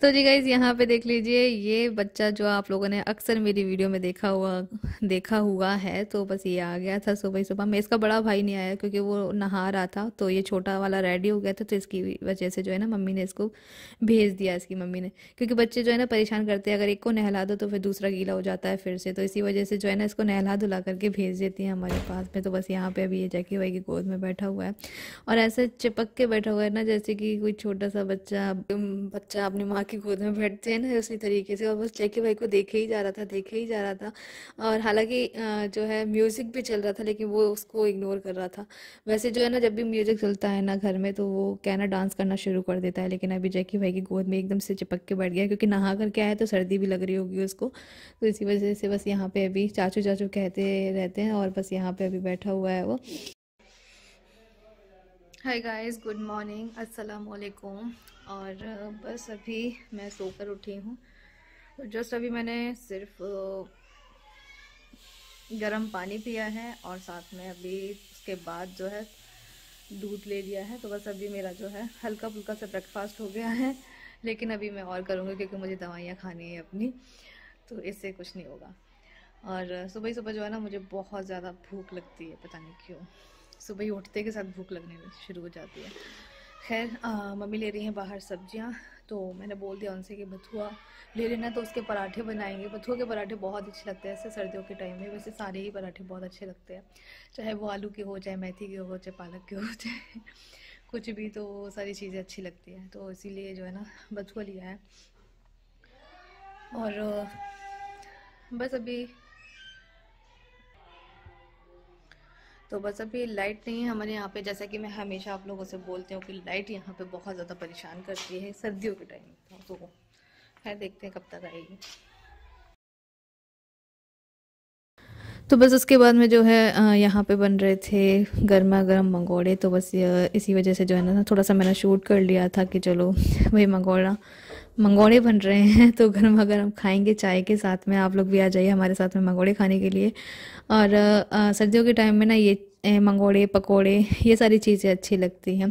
तो जी गाइज यहाँ पे देख लीजिए, ये बच्चा जो आप लोगों ने अक्सर मेरी वीडियो में देखा हुआ है, तो बस ये आ गया था सुबह सुबह में। इसका बड़ा भाई नहीं आया क्योंकि वो नहा रहा था, तो ये छोटा वाला रेडी हो गया था, तो इसकी वजह से जो है ना मम्मी ने इसको भेज दिया, इसकी मम्मी ने। क्योंकि बच्चे जो है ना परेशान करते हैं, अगर एक को नहला दो तो फिर दूसरा गीला हो जाता है फिर से, तो इसी वजह से जो है ना इसको नहला धुला करके भेज देती हैं हमारे पास में। तो बस यहाँ पे अभी ये जैकी भाई की गोद में बैठा हुआ है और ऐसे चिपक के बैठा हुआ है ना, जैसे कि कोई छोटा सा बच्चा बच्चा अपनी माँ की गोद में बैठते हैं ना, उसी तरीके से। और बस जैकी भाई को देखे ही जा रहा था, देखे ही जा रहा था। और हालांकि जो है म्यूज़िक भी चल रहा था, लेकिन वो उसको इग्नोर कर रहा था। वैसे जो है ना, जब भी म्यूज़िक चलता है ना घर में, तो वो क्या है ना डांस करना शुरू कर देता है। लेकिन अभी जैकी भाई की गोद में एकदम से चिपक के बैठ गया, क्योंकि नहा कर के आया तो सर्दी भी लग रही होगी उसको। तो इसी वजह से बस यहाँ पे अभी चाचू चाचू कहते रहते हैं, और बस यहाँ पे अभी बैठा हुआ है वो। हाय गाइस, गुड मॉर्निंग, अस्सलाम वालेकुम। और बस अभी मैं सोकर उठी हूँ। तो जस्ट अभी मैंने सिर्फ गर्म पानी पिया है, और साथ में अभी उसके बाद जो है दूध ले लिया है। तो बस अभी मेरा जो है हल्का फुल्का सा ब्रेकफास्ट हो गया है। लेकिन अभी मैं और करूँगी, क्योंकि मुझे दवाइयाँ खानी है अपनी, तो इससे कुछ नहीं होगा। और सुबह सुबह जो है ना मुझे बहुत ज़्यादा भूख लगती है, पता नहीं क्यों। सुबह ही उठते के साथ भूख लगने शुरू हो जाती है। खैर, मम्मी ले रही हैं बाहर सब्जियां, तो मैंने बोल दिया उनसे कि बथुआ ले लेना, तो उसके पराठे बनाएंगे। बथुआ के पराठे बहुत अच्छे लगते हैं ऐसे सर्दियों के टाइम में। वैसे सारे ही पराठे बहुत अच्छे लगते हैं, चाहे वो आलू के हो, चाहे मेथी के हो, चाहे पालक के हो, चाहे कुछ भी, तो वो सारी चीज़ें अच्छी लगती हैं। तो इसीलिए जो है ना बथुआ लिया है। और बस अभी तो बस अभी लाइट नहीं है हमारे यहाँ पे, जैसा कि मैं हमेशा आप लोगों से बोलती हूँ कि लाइट यहाँ पे बहुत ज़्यादा परेशान करती है सर्दियों के टाइम। तो खैर देखते हैं कब तक आएगी। तो बस उसके बाद में जो है यहाँ पे बन रहे थे गर्मा गर्म मंगोड़े। तो बस इसी वजह से जो है ना थोड़ा सा मैंने शूट कर लिया था कि चलो वही मंगोड़े बन रहे हैं, तो गर्मा गर्म खाएंगे चाय के साथ में। आप लोग भी आ जाइए हमारे साथ में मंगोड़े खाने के लिए। और सर्दियों के टाइम में ना ये मंगोड़े पकोड़े ये सारी चीज़ें अच्छी लगती हैं।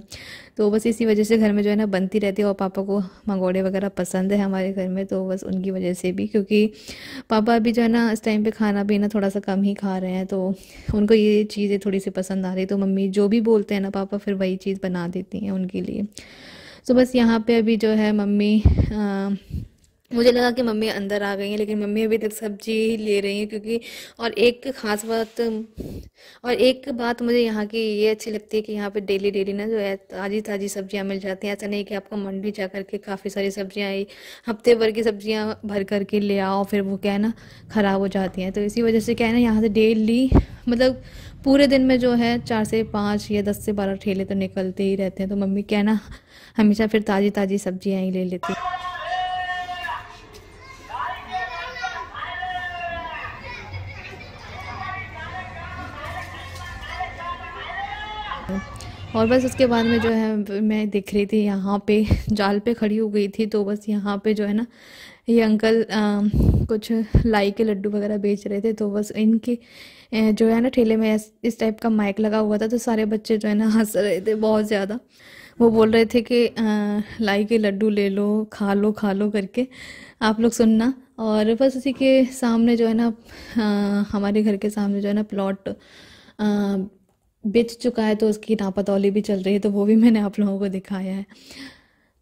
तो बस इसी वजह से घर में जो है ना बनती रहती है। और पापा को मंगोड़े वगैरह पसंद है हमारे घर में, तो बस उनकी वजह से भी, क्योंकि पापा अभी जो है ना इस टाइम पे खाना पीना थोड़ा सा कम ही खा रहे हैं, तो उनको ये चीज़ें थोड़ी सी पसंद आ रही। तो मम्मी जो भी बोलते हैं ना पापा, फिर वही चीज़ बना देती हैं उनके लिए। तो बस यहाँ पे अभी जो है मम्मी मुझे लगा कि मम्मी अंदर आ गई हैं, लेकिन मम्मी अभी तक सब्जी ही ले रही हैं। क्योंकि और एक बात मुझे यहाँ की ये अच्छी लगती है कि यहाँ पे डेली डेली ना जो है ताज़ी ताज़ी सब्जियाँ मिल जाती हैं। ऐसा नहीं कि आपको मंडी जा करके काफ़ी सारी सब्जियाँ हफ्ते भर की सब्जियाँ भर करके ले आओ, फिर वो क्या है ना ख़राब हो जाती हैं। तो इसी वजह से क्या है ना, यहाँ से डेली मतलब पूरे दिन में जो है 4 से 5 या 10 से 12 ठेले तो निकलते ही रहते हैं। तो मम्मी क्या है ना हमेशा फिर ताज़ी ताज़ी सब्जियाँ ही ले लेती हैं। और बस उसके बाद में जो है मैं दिख रही थी यहाँ पे जाल पे खड़ी हो गई थी। तो बस यहाँ पे जो है ना ये अंकल कुछ लाई के लड्डू वगैरह बेच रहे थे। तो बस इनके जो है ना ठेले में इस टाइप का माइक लगा हुआ था, तो सारे बच्चे जो है ना हंस रहे थे बहुत ज़्यादा। वो बोल रहे थे कि लाई के लड्डू ले लो, खा लो करके, आप लोग सुनना। और बस उसी के सामने जो है ना हमारे घर के सामने जो है ना प्लॉट बिच चुका है, तो उसकी नापतौली भी चल रही है, तो वो भी मैंने आप लोगों को दिखाया है।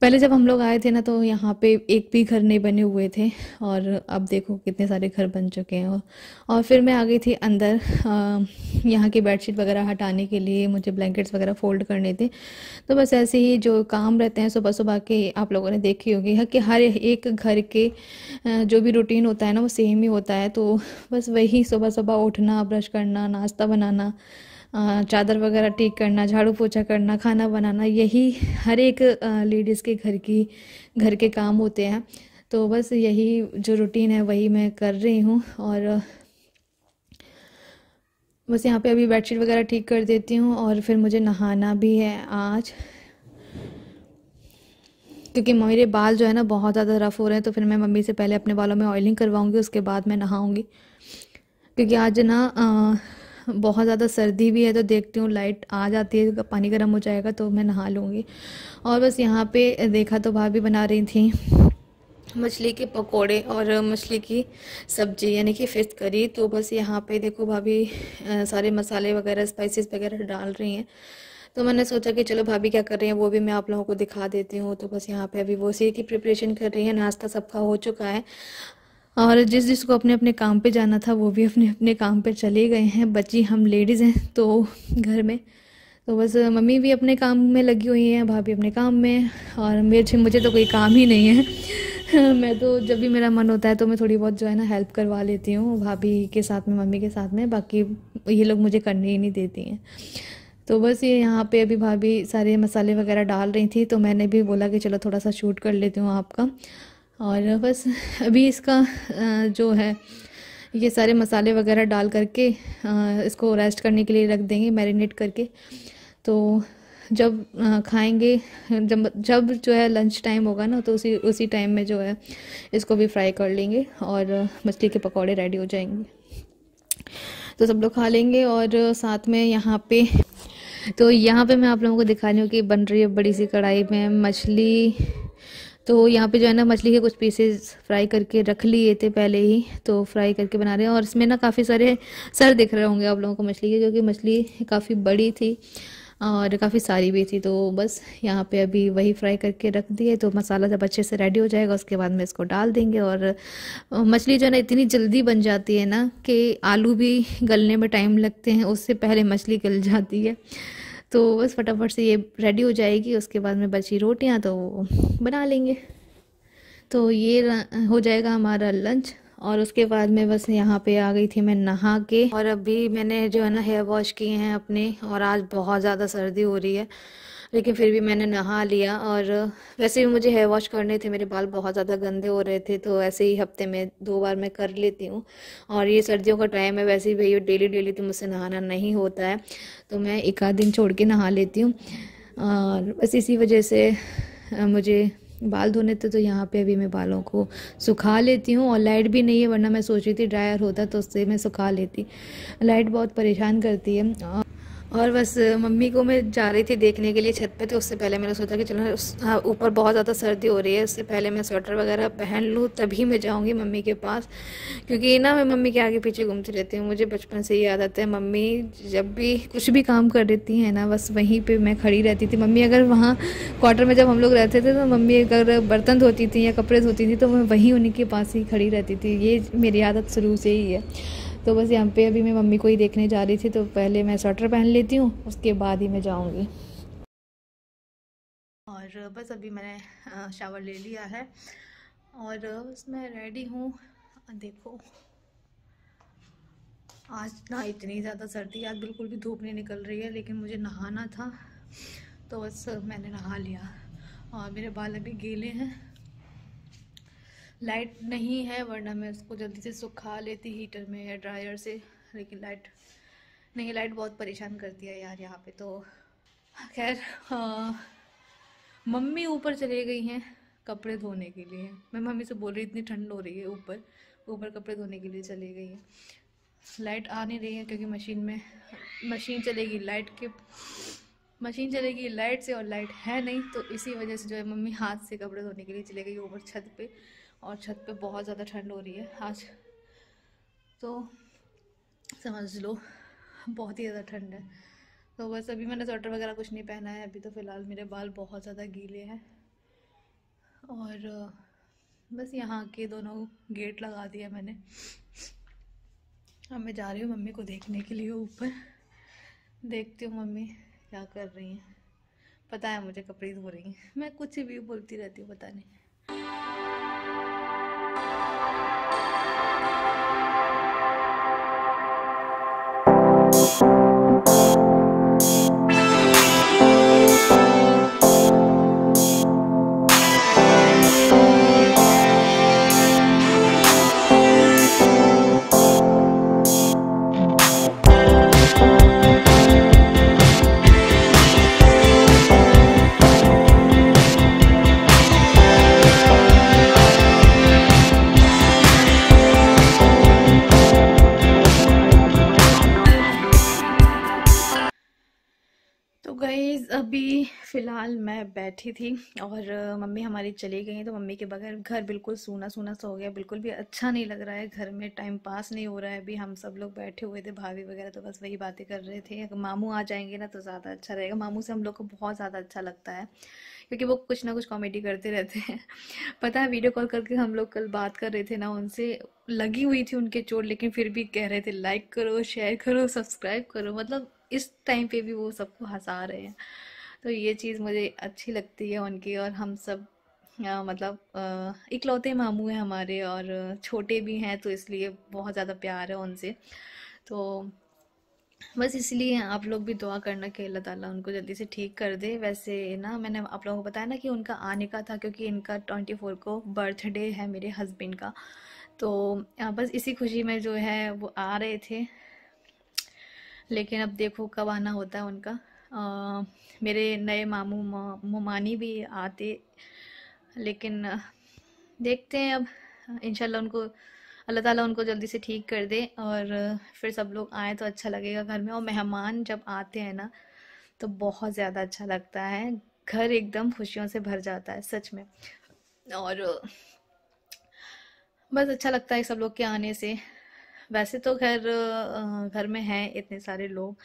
पहले जब हम लोग आए थे ना, तो यहाँ पे एक भी घर नहीं बने हुए थे, और अब देखो कितने सारे घर बन चुके हैं। और फिर मैं आ गई थी अंदर यहाँ की बेडशीट वगैरह हटाने के लिए, मुझे ब्लैंकेट्स वगैरह फोल्ड करने थे। तो बस ऐसे ही जो काम रहते हैं सुबह सुबह के, आप लोगों ने देखी होगी कि हर एक घर के जो भी रूटीन होता है ना वो सेम ही होता है। तो बस वही सुबह सुबह उठना, ब्रश करना, नाश्ता बनाना, चादर वगैरह ठीक करना, झाड़ू पोछा करना, खाना बनाना, यही हर एक लेडीज़ के घर के काम होते हैं। तो बस यही जो रूटीन है वही मैं कर रही हूँ। और बस यहाँ पे अभी बेडशीट वगैरह ठीक कर देती हूँ, और फिर मुझे नहाना भी है आज, क्योंकि मेरे बाल जो है ना बहुत ज़्यादा रफ़ हो रहे हैं। तो फिर मैं मम्मी से पहले अपने बालों में ऑयलिंग करवाऊँगी, उसके बाद मैं नहाऊँगी। क्योंकि आज ना बहुत ज़्यादा सर्दी भी है, तो देखती हूँ लाइट आ जाती है, पानी गर्म हो जाएगा तो मैं नहा लूँगी। और बस यहाँ पे देखा तो भाभी बना रही थी मछली के पकोड़े और मछली की सब्जी यानी कि फ़िश करी। तो बस यहाँ पे देखो भाभी सारे मसाले वगैरह स्पाइसेस वगैरह डाल रही हैं। तो मैंने सोचा कि चलो भाभी क्या कर रही हैं वो भी मैं आप लोगों को दिखा देती हूँ। तो बस यहाँ पे अभी वो उसी की प्रिपरेशन कर रही है। नाश्ता सबका हो चुका है और जिस जिसको अपने अपने काम पे जाना था वो भी अपने अपने काम पे चले गए हैं। बची हम लेडीज़ हैं तो घर में। तो बस मम्मी भी अपने काम में लगी हुई हैं, भाभी अपने काम में, और मुझे तो कोई काम ही नहीं है। मैं तो जब भी मेरा मन होता है तो मैं थोड़ी बहुत जो है ना हेल्प करवा लेती हूँ भाभी के साथ में, मम्मी के साथ में। बाकी ये लोग मुझे करने ही नहीं देती हैं। तो बस ये यहाँ पे अभी भाभी सारे मसाले वगैरह डाल रही थी तो मैंने भी बोला कि चलो थोड़ा सा शूट कर लेती हूँ आपका। और बस अभी इसका जो है ये सारे मसाले वगैरह डाल करके इसको रेस्ट करने के लिए रख देंगे, मैरिनेट करके। तो जब खाएंगे, जब जो है लंच टाइम होगा ना तो उसी टाइम में जो है इसको भी फ्राई कर लेंगे और मछली के पकौड़े रेडी हो जाएंगे। तो सब लोग खा लेंगे। और साथ में यहाँ पे मैं आप लोगों को दिखा रही हूँ कि बन रही है बड़ी सी कढ़ाई में मछली। तो यहाँ पे जो है ना मछली के कुछ पीसेस फ्राई करके रख लिए थे पहले ही, तो फ्राई करके बना रहे हैं। और इसमें ना काफ़ी सारे सर दिख रहे होंगे आप लोगों को मछली के, क्योंकि मछली काफ़ी बड़ी थी और काफ़ी सारी भी थी। तो बस यहाँ पे अभी वही फ्राई करके रख दिए। तो मसाला जब अच्छे से रेडी हो जाएगा उसके बाद में इसको डाल देंगे। और मछली जो है ना इतनी जल्दी बन जाती है ना कि आलू भी गलने में टाइम लगते हैं, उससे पहले मछली गल जाती है। तो बस फटाफट से ये रेडी हो जाएगी, उसके बाद में बची रोटियां तो बना लेंगे। तो ये हो जाएगा हमारा लंच। और उसके बाद में बस यहाँ पे आ गई थी मैं नहा के। और अभी मैंने जो है ना हेयर वॉश किए हैं अपने, और आज बहुत ज़्यादा सर्दी हो रही है लेकिन फिर भी मैंने नहा लिया। और वैसे भी मुझे हेयर वॉश करने थे, मेरे बाल बहुत ज़्यादा गंदे हो रहे थे, तो ऐसे ही हफ्ते में 2 बार मैं कर लेती हूँ। और ये सर्दियों का टाइम है, वैसे ही भैया डेली डेली तो मुझसे नहाना नहीं होता है, तो मैं एक आध दिन छोड़ के नहा लेती हूँ। और बस इसी वजह से मुझे बाल धोने थे। तो यहाँ पे अभी मैं बालों को सुखा लेती हूँ। और लाइट भी नहीं है, वरना मैं सोच रही थी ड्रायर होता तो उससे मैं सुखा लेती। लाइट बहुत परेशान करती है। और बस मम्मी को मैं जा रही थी देखने के लिए छत पे, तो उससे पहले मैंने सोचा कि चलो ऊपर बहुत ज़्यादा सर्दी हो रही है, उससे पहले मैं स्वेटर वगैरह पहन लूँ तभी मैं जाऊँगी मम्मी के पास। क्योंकि ना मैं मम्मी के आगे पीछे घूमती रहती हूँ। मुझे बचपन से ही आदत है, मम्मी जब भी कुछ भी काम कर देती हैं ना बस वहीं पर मैं खड़ी रहती थी। मम्मी अगर वहाँ क्वार्टर में जब हम लोग रहते थे तो मम्मी अगर बर्तन धोती थी या कपड़े धोती थी तो मैं वहीं उन्हीं के पास ही खड़ी रहती थी। ये मेरी आदत शुरू से ही है। तो बस यहाँ पे अभी मैं मम्मी को ही देखने जा रही थी, तो पहले मैं स्वेटर पहन लेती हूँ, उसके बाद ही मैं जाऊँगी। और बस अभी मैंने शावर ले लिया है और बस मैं रेडी हूँ। देखो आज ना इतनी ज़्यादा सर्दी, आज बिल्कुल भी धूप नहीं निकल रही है, लेकिन मुझे नहाना था तो बस मैंने नहा लिया। और मेरे बाल अभी गीले हैं, लाइट नहीं है वरना मैं उसको जल्दी से सुखा लेती हीटर में या ड्रायर से, लेकिन लाइट नहीं, लाइट बहुत परेशान करती है यार यहाँ पे। तो खैर मम्मी ऊपर चले गई हैं कपड़े धोने के लिए। मैं मम्मी से बोल रही इतनी ठंड हो रही है, ऊपर कपड़े धोने के लिए चली गई हैं। लाइट आ नहीं रही है क्योंकि मशीन चलेगी लाइट से, और लाइट है नहीं, तो इसी वजह से जो है मम्मी हाथ से कपड़े धोने के लिए चले गई ऊपर छत पे। और छत पे बहुत ज़्यादा ठंड हो रही है आज, तो समझ लो बहुत ही ज़्यादा ठंड है। तो बस अभी मैंने स्वेटर वगैरह कुछ नहीं पहना है अभी, तो फ़िलहाल मेरे बाल बहुत ज़्यादा गीले हैं। और बस यहाँ के दोनों गेट लगा दिया मैंने। अब मैं जा रही हूँ मम्मी को देखने के लिए ऊपर, देखती हूँ मम्मी क्या कर रही हैं। पता है मुझे कपड़े धो रही हैं, मैं कुछ भी बोलती रहती हूँ, पता नहीं। अभी फ़िलहाल मैं बैठी थी और मम्मी हमारी चली गई हैं, तो मम्मी के बगैर घर बिल्कुल सूना सूना सा हो गया। बिल्कुल भी अच्छा नहीं लग रहा है, घर में टाइम पास नहीं हो रहा है। अभी हम सब लोग बैठे हुए थे, भाभी वगैरह, तो बस वही बातें कर रहे थे। अगर मामू आ जाएंगे ना तो ज़्यादा अच्छा रहेगा। मामू से हम लोग को बहुत ज़्यादा अच्छा लगता है, क्योंकि वो कुछ ना कुछ कॉमेडी करते रहते हैं। पता है, वीडियो कॉल करके हम लोग कल बात कर रहे थे ना उनसे, लगी हुई थी उनके चोट, लेकिन फिर भी कह रहे थे लाइक करो, शेयर करो, सब्सक्राइब करो। मतलब इस टाइम पे भी वो सबको हंसा रहे हैं। तो ये चीज़ मुझे अच्छी लगती है उनकी। और हम सब मतलब इकलौते मामू हैं हमारे, और छोटे भी हैं, तो इसलिए बहुत ज़्यादा प्यार है उनसे। तो बस इसलिए आप लोग भी दुआ करना कि अल्लाह ताला उनको जल्दी से ठीक कर दे। वैसे ना मैंने आप लोगों को बताया ना कि उनका आने का था, क्योंकि इनका 24 को बर्थडे है मेरे हस्बैंड का। तो बस इसी खुशी में जो है वो आ रहे थे, लेकिन अब देखो कब आना होता है उनका। मेरे नए मामू मुमानी भी आते, लेकिन देखते हैं अब। इंशाल्लाह उनको अल्लाह ताला उनको जल्दी से ठीक कर दे, और फिर सब लोग आए तो अच्छा लगेगा घर में। और मेहमान जब आते हैं ना तो बहुत ज़्यादा अच्छा लगता है, घर एकदम खुशियों से भर जाता है सच में। और बस अच्छा लगता है सब लोग के आने से। वैसे तो खैर घर में हैं इतने सारे लोग,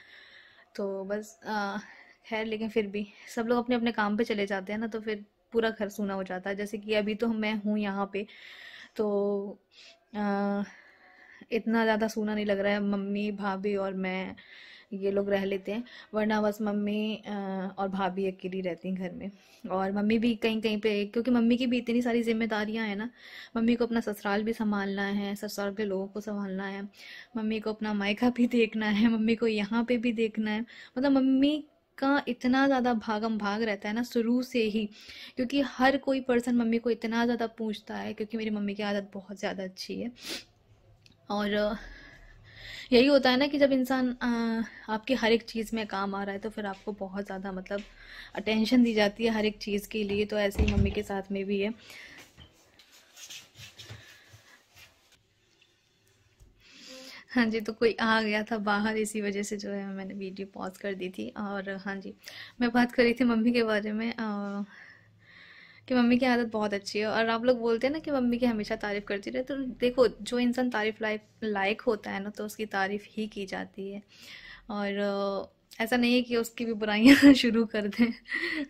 तो बस खैर, लेकिन फिर भी सब लोग अपने अपने काम पे चले जाते हैं ना, तो फिर पूरा घर सूना हो जाता है। जैसे कि अभी तो मैं हूँ यहाँ पे, तो अ, इतना ज़्यादा सूना नहीं लग रहा है। मम्मी भाभी और मैं ये लोग रह लेते हैं, वरना बस मम्मी और भाभी अकेली रहती हैं घर में। और मम्मी भी कहीं कहीं पे, क्योंकि मम्मी की भी इतनी सारी जिम्मेदारियां हैं ना। मम्मी को अपना ससुराल भी संभालना है, ससुराल के लोगों को संभालना है, मम्मी को अपना मायका भी देखना है, मम्मी को यहाँ पे भी देखना है। मतलब मम्मी का इतना ज़्यादा भागम भाग रहता है ना शुरू से ही, क्योंकि हर कोई पर्सन मम्मी को इतना ज़्यादा पूछता है, क्योंकि मेरी मम्मी की आदत बहुत ज़्यादा अच्छी है। और यही होता है ना कि जब इंसान आपकी हर एक चीज़ में काम आ रहा है, तो फिर आपको बहुत ज़्यादा मतलब अटेंशन दी जाती है हर एक चीज़ के लिए। तो ऐसे ही मम्मी के साथ में भी है। हाँ जी, तो कोई आ गया था बाहर, इसी वजह से जो है मैंने वीडियो पॉज कर दी थी। और हाँ जी, मैं बात कर रही थी मम्मी के बारे में, कि मम्मी की आदत बहुत अच्छी है। और आप लोग बोलते हैं ना कि मम्मी की हमेशा तारीफ करती रहे, तो देखो जो इंसान तारीफ लायक होता है ना, तो उसकी तारीफ ही की जाती है। और ऐसा नहीं है कि उसकी भी बुराइयां शुरू कर दें।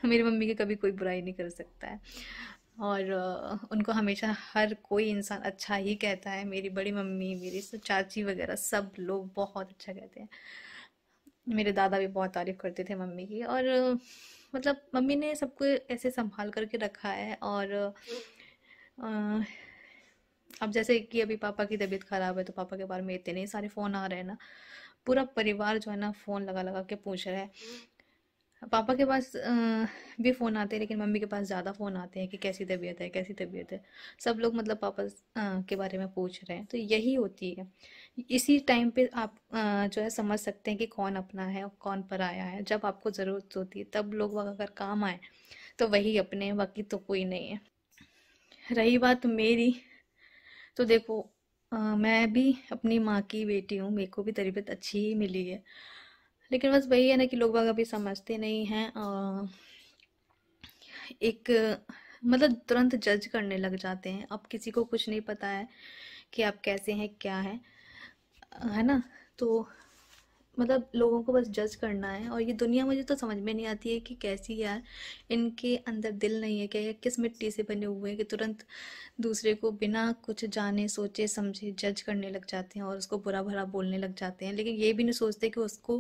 मेरी मम्मी की कभी कोई बुराई नहीं कर सकता है। और उनको हमेशा हर कोई इंसान अच्छा ही कहता है। मेरी बड़ी मम्मी, मेरी चाची वगैरह सब लोग बहुत अच्छा कहते हैं। मेरे दादा भी बहुत तारीफ करते थे मम्मी की। और मतलब मम्मी ने सबको ऐसे संभाल करके रखा है। और अ, अब जैसे कि अभी पापा की तबीयत खराब है, तो पापा के बारे में इतने सारे फोन आ रहे हैं ना, पूरा परिवार जो है ना फोन लगा लगा के पूछ रहा है। पापा के पास भी फ़ोन आते हैं, लेकिन मम्मी के पास ज़्यादा फ़ोन आते हैं कि कैसी तबीयत है, कैसी तबीयत है। सब लोग मतलब पापा के बारे में पूछ रहे हैं। तो यही होती है, इसी टाइम पे आप जो है समझ सकते हैं कि कौन अपना है और कौन पराया है। जब आपको ज़रूरत होती है तब लोग अगर काम आए तो वही अपने हैं, बाकी तो कोई नहीं है। रही बात मेरी, तो देखो मैं भी अपनी माँ की बेटी हूँ, मेरे को भी तरबियत अच्छी ही मिली है। लेकिन बस वही है ना कि लोग बाग अभी समझते नहीं हैं। एक मतलब तुरंत जज करने लग जाते हैं। अब किसी को कुछ नहीं पता है कि आप कैसे हैं, क्या है ना। तो मतलब लोगों को बस जज करना है। और ये दुनिया मुझे तो समझ में नहीं आती है कि कैसी यार, इनके अंदर दिल नहीं है क्या, ये किस मिट्टी से बने हुए हैं कि तुरंत दूसरे को बिना कुछ जाने सोचे समझे जज करने लग जाते हैं और उसको बुरा भला बोलने लग जाते हैं। लेकिन ये भी नहीं सोचते कि उसको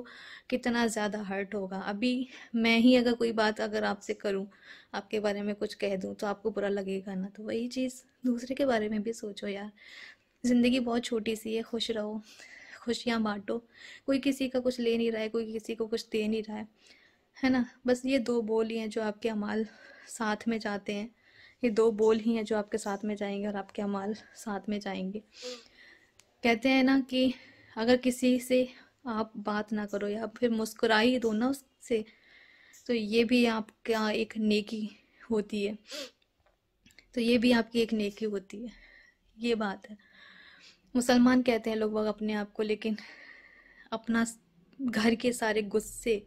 कितना ज़्यादा हर्ट होगा। अभी मैं ही अगर कोई बात अगर आपसे करूं, आपके बारे में कुछ कह दूं, तो आपको बुरा लगेगा ना। तो वही चीज़ दूसरे के बारे में भी सोचो यार। ज़िंदगी बहुत छोटी सी है, खुश रहो, खुशियाँ बांटो। कोई किसी का कुछ ले नहीं रहा है, कोई किसी को कुछ दे नहीं रहा है ना। बस ये दो बोल ही हैं जो आपके अमाल साथ में जाते हैं। ये दो बोल ही हैं जो आपके साथ में जाएंगे और आपके अमाल साथ में जाएंगे। कहते हैं ना कि अगर किसी से आप बात ना करो या फिर मुस्कुरा ही दो ना उससे, तो ये भी आपका एक नेकी होती है। तो ये भी आपकी एक नेकी होती है, ये बात है। मुसलमान कहते हैं लोग बाग अपने आप को, लेकिन अपना घर के सारे गुस्से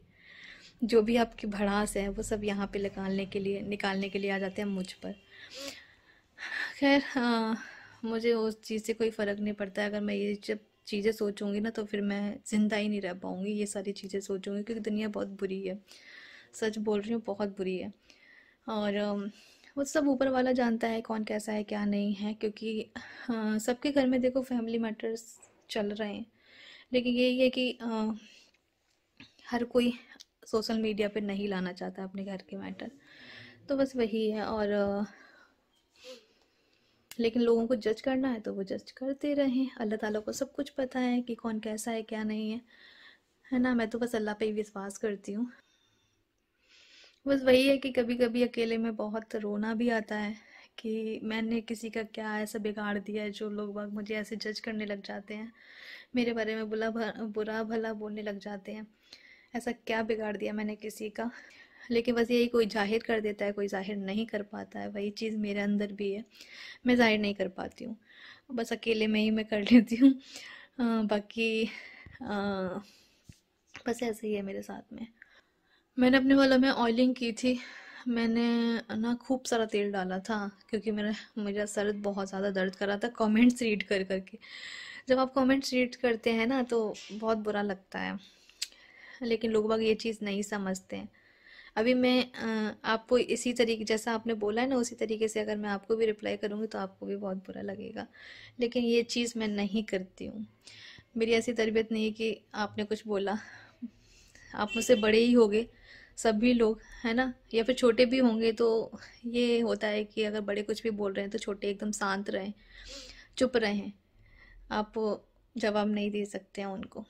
जो भी आपकी भड़ास है वो सब यहाँ पे निकालने के लिए आ जाते हैं मुझ पर। खैर मुझे उस चीज़ से कोई फ़र्क नहीं पड़ता है। अगर मैं ये जब चीज़ें सोचूंगी ना तो फिर मैं ज़िंदा ही नहीं रह पाऊंगी, ये सारी चीज़ें सोचूंगी, क्योंकि दुनिया बहुत बुरी है। सच बोल रही हूँ, बहुत बुरी है। और वो सब ऊपर वाला जानता है कौन कैसा है क्या नहीं है, क्योंकि सबके घर में देखो फैमिली मैटर्स चल रहे हैं। लेकिन यही है कि हर कोई सोशल मीडिया पे नहीं लाना चाहता अपने घर के मैटर। तो बस वही है। और लेकिन लोगों को जज करना है तो वो जज करते रहें। अल्लाह ताला को सब कुछ पता है कि कौन कैसा है क्या नहीं है ना। मैं तो बस अल्लाह पे ही विश्वास करती हूँ। बस वही है कि कभी कभी अकेले में बहुत रोना भी आता है कि मैंने किसी का क्या ऐसा बिगाड़ दिया है जो लोग बाग मुझे ऐसे जज करने लग जाते हैं, मेरे बारे में बुरा भला बोलने लग जाते हैं। ऐसा क्या बिगाड़ दिया मैंने किसी का। लेकिन बस यही, कोई जाहिर कर देता है, कोई जाहिर नहीं कर पाता है। वही चीज़ मेरे अंदर भी है, मैं जाहिर नहीं कर पाती हूँ। बस अकेले में ही मैं कर लेती हूँ। बाकी अ, बस ऐसे ही है मेरे साथ में। मैंने अपने वालों में ऑयलिंग की थी। मैंने ना खूब सारा तेल डाला था, क्योंकि मेरा सर बहुत ज़्यादा दर्द कर रहा था कमेंट्स रीड कर करके। जब आप कमेंट्स रीड करते हैं ना तो बहुत बुरा लगता है। लेकिन लोग बाग ये चीज़ नहीं समझते हैं। अभी मैं आपको इसी तरीके, जैसा आपने बोला है ना, उसी तरीके से अगर मैं आपको भी रिप्लाई करूँगी तो आपको भी बहुत बुरा लगेगा। लेकिन ये चीज़ मैं नहीं करती हूँ। मेरी ऐसी तरबियत नहीं है कि आपने कुछ बोला, आप मुझसे बड़े ही होंगे सभी लोग, है ना, या फिर छोटे भी होंगे, तो ये होता है कि अगर बड़े कुछ भी बोल रहे हैं तो छोटे एकदम शांत रहें, चुप रहें। आप जवाब नहीं दे सकते हैं उनको।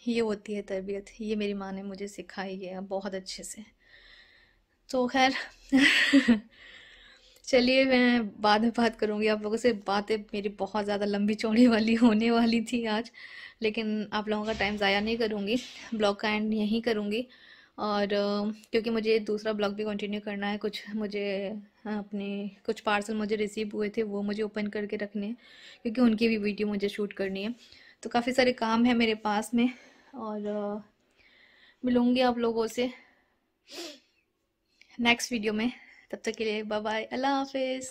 ये होती है तरबियत, ये मेरी माँ ने मुझे सिखाई है बहुत अच्छे से। तो खैर चलिए, मैं बाद में बात करूंगी आप लोगों से। बातें मेरी बहुत ज़्यादा लंबी चौड़ी वाली होने वाली थी आज, लेकिन आप लोगों का टाइम ज़ाया नहीं करूंगी। ब्लॉग का एंड यहीं करूंगी। और क्योंकि मुझे दूसरा ब्लॉग भी कंटिन्यू करना है। कुछ मुझे अपने कुछ पार्सल मुझे रिसीव हुए थे, वो मुझे ओपन करके रखने हैं, क्योंकि उनकी भी वीडियो मुझे शूट करनी है। तो काफ़ी सारे काम है मेरे पास में। और मिलूंगी आप लोगों से नेक्स्ट वीडियो में। तब तक के लिए बाय बाय, अल्लाह हाफिज़।